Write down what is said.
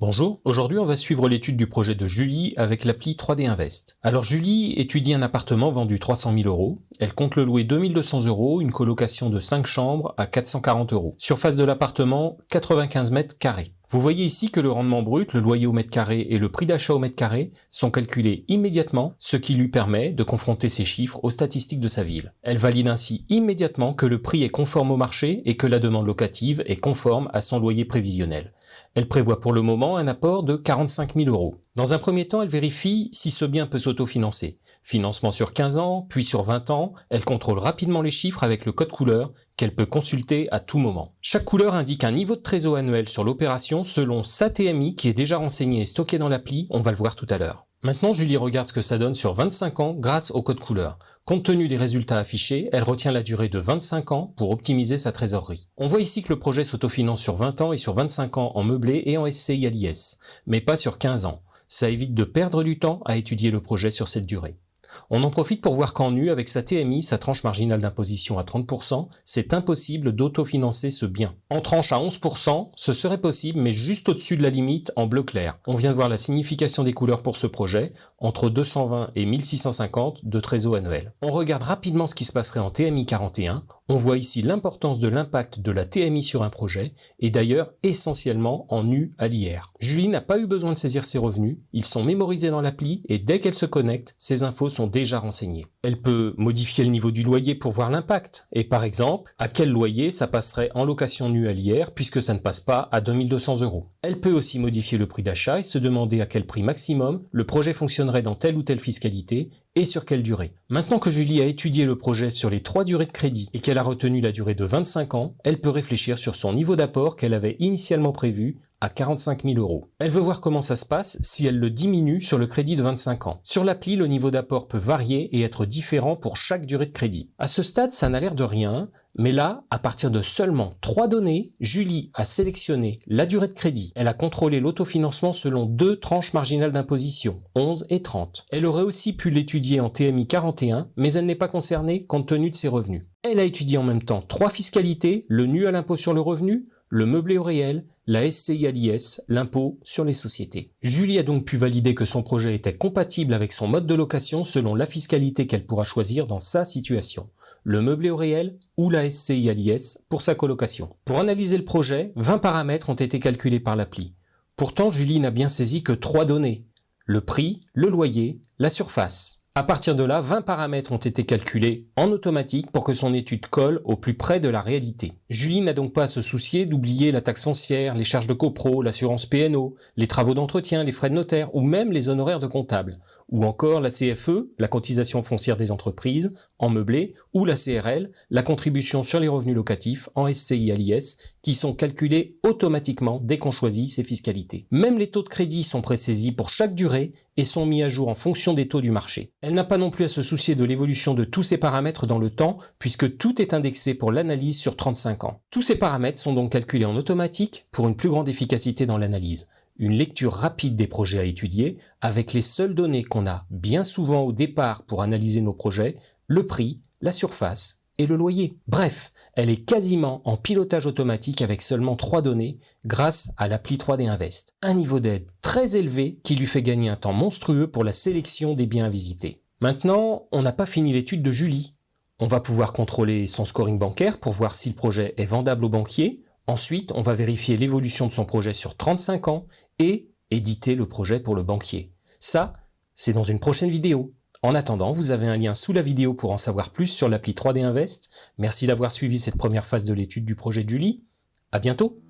Bonjour, aujourd'hui on va suivre l'étude du projet de Julie avec l'appli 3D Invest. Alors Julie étudie un appartement vendu 300 000 €, elle compte le louer 2200 €, une colocation de 5 chambres à 440 €. Surface de l'appartement, 95 mètres carrés. Vous voyez ici que le rendement brut, le loyer au mètre carré et le prix d'achat au mètre carré sont calculés immédiatement, ce qui lui permet de confronter ces chiffres aux statistiques de sa ville. Elle valide ainsi immédiatement que le prix est conforme au marché et que la demande locative est conforme à son loyer prévisionnel. Elle prévoit pour le moment un apport de 45 000 €. Dans un premier temps, elle vérifie si ce bien peut s'autofinancer. Financement sur 15 ans, puis sur 20 ans, elle contrôle rapidement les chiffres avec le code couleur qu'elle peut consulter à tout moment. Chaque couleur indique un niveau de trésor annuel sur l'opération selon sa TMI qui est déjà renseignée et stockée dans l'appli, on va le voir tout à l'heure. Maintenant, Julie regarde ce que ça donne sur 25 ans grâce au code couleur. Compte tenu des résultats affichés, elle retient la durée de 25 ans pour optimiser sa trésorerie. On voit ici que le projet s'autofinance sur 20 ans et sur 25 ans en meublé et en SCI à l'IS, mais pas sur 15 ans. Ça évite de perdre du temps à étudier le projet sur cette durée. On en profite pour voir qu'en nu, avec sa TMI, sa tranche marginale d'imposition à 30%, c'est impossible d'autofinancer ce bien. En tranche à 11%, ce serait possible, mais juste au-dessus de la limite en bleu clair. On vient de voir la signification des couleurs pour ce projet, entre 220 et 1650 de trésor annuel. On regarde rapidement ce qui se passerait en TMI 41. On voit ici l'importance de l'impact de la TMI sur un projet, et d'ailleurs essentiellement en nu à l'IR. Julie n'a pas eu besoin de saisir ses revenus, ils sont mémorisés dans l'appli, et dès qu'elle se connecte, ces infos sont déjà renseignées. Elle peut modifier le niveau du loyer pour voir l'impact, et par exemple, à quel loyer ça passerait en location nue à l'IR, puisque ça ne passe pas à 2200 €. Elle peut aussi modifier le prix d'achat et se demander à quel prix maximum le projet fonctionnerait dans telle ou telle fiscalité, et sur quelle durée. Maintenant que Julie a étudié le projet sur les 3 durées de crédit et qu'elle a retenu la durée de 25 ans, elle peut réfléchir sur son niveau d'apport qu'elle avait initialement prévu à 45 000 €. Elle veut voir comment ça se passe si elle le diminue sur le crédit de 25 ans. Sur l'appli, le niveau d'apport peut varier et être différent pour chaque durée de crédit. À ce stade, ça n'a l'air de rien, mais là, à partir de seulement 3 données, Julie a sélectionné la durée de crédit. Elle a contrôlé l'autofinancement selon 2 tranches marginales d'imposition, 11 et 30. Elle aurait aussi pu l'étudier en TMI 41, mais elle n'est pas concernée compte tenu de ses revenus. Elle a étudié en même temps 3 fiscalités, le nu à l'impôt sur le revenu, le meublé au réel, la SCI à l'IS, l'impôt sur les sociétés. Julie a donc pu valider que son projet était compatible avec son mode de location selon la fiscalité qu'elle pourra choisir dans sa situation, le meublé au réel ou la SCI à l'IS pour sa colocation. Pour analyser le projet, 20 paramètres ont été calculés par l'appli. Pourtant, Julie n'a bien saisi que 3 données, le prix, le loyer, la surface. À partir de là, 20 paramètres ont été calculés en automatique pour que son étude colle au plus près de la réalité. Julie n'a donc pas à se soucier d'oublier la taxe foncière, les charges de copro, l'assurance PNO, les travaux d'entretien, les frais de notaire ou même les honoraires de comptable, ou encore la CFE, la cotisation foncière des entreprises, en meublé, ou la CRL, la contribution sur les revenus locatifs, en SCI à l'IS, qui sont calculés automatiquement dès qu'on choisit ces fiscalités. Même les taux de crédit sont présaisis pour chaque durée et sont mis à jour en fonction des taux du marché. Elle n'a pas non plus à se soucier de l'évolution de tous ces paramètres dans le temps, puisque tout est indexé pour l'analyse sur 35 ans. Tous ces paramètres sont donc calculés en automatique pour une plus grande efficacité dans l'analyse. Une lecture rapide des projets à étudier, avec les seules données qu'on a bien souvent au départ pour analyser nos projets, le prix, la surface et le loyer. Bref, elle est quasiment en pilotage automatique avec seulement 3 données grâce à l'appli 3D Invest. Un niveau d'aide très élevé qui lui fait gagner un temps monstrueux pour la sélection des biens à visiter. Maintenant, on n'a pas fini l'étude de Julie. On va pouvoir contrôler son scoring bancaire pour voir si le projet est vendable au banquier. Ensuite, on va vérifier l'évolution de son projet sur 35 ans et éditer le projet pour le banquier. Ça, c'est dans une prochaine vidéo. En attendant, vous avez un lien sous la vidéo pour en savoir plus sur l'appli 3D Invest. Merci d'avoir suivi cette première phase de l'étude du projet de Julie. À bientôt!